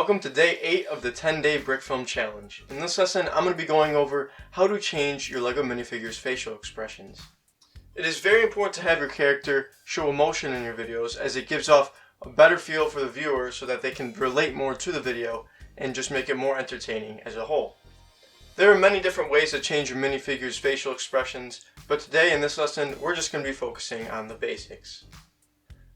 Welcome to day 8 of the 10-day Brickfilm challenge. In this lesson, I'm going to be going over how to change your LEGO minifigure's facial expressions. It is very important to have your character show emotion in your videos, as it gives off a better feel for the viewer so that they can relate more to the video and just make it more entertaining as a whole. There are many different ways to change your minifigure's facial expressions, but today in this lesson, we're just going to be focusing on the basics.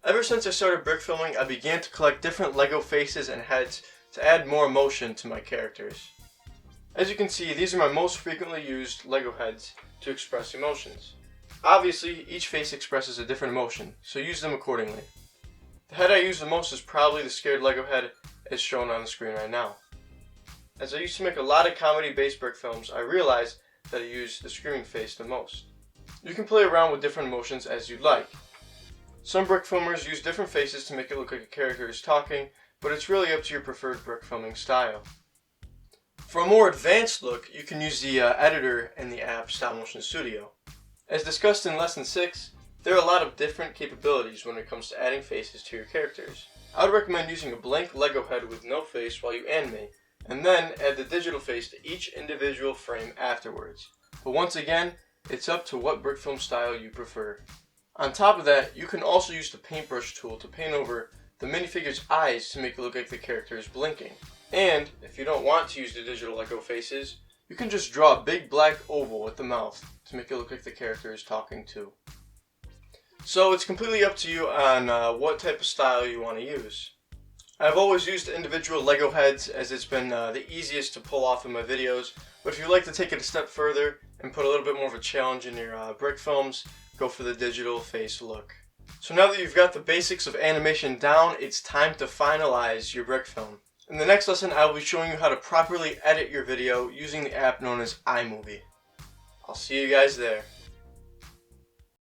Ever since I started brick filming, I began to collect different LEGO faces and heads to add more emotion to my characters. As you can see, these are my most frequently used LEGO heads to express emotions. Obviously, each face expresses a different emotion, so use them accordingly. The head I use the most is probably the scared LEGO head as shown on the screen right now. As I used to make a lot of comedy-based brick films, I realized that I use the screaming face the most. You can play around with different emotions as you'd like. Some brick filmers use different faces to make it look like a character is talking, but it's really up to your preferred brick filming style. For a more advanced look, you can use the editor in the app Stop Motion Studio. As discussed in lesson 6, there are a lot of different capabilities when it comes to adding faces to your characters. I would recommend using a blank LEGO head with no face while you animate, and then add the digital face to each individual frame afterwards. But once again, it's up to what brick film style you prefer. On top of that, you can also use the paintbrush tool to paint over the minifigure's eyes to make it look like the character is blinking. And, if you don't want to use the digital LEGO faces, you can just draw a big black oval with the mouth to make it look like the character is talking too. So it's completely up to you on what type of style you want to use. I've always used individual LEGO heads as it's been the easiest to pull off in my videos, but if you'd like to take it a step further and put a little bit more of a challenge in your brick films, go for the digital face look. So now that you've got the basics of animation down, it's time to finalize your brick film. In the next lesson, I will be showing you how to properly edit your video using the app known as iMovie. I'll see you guys there.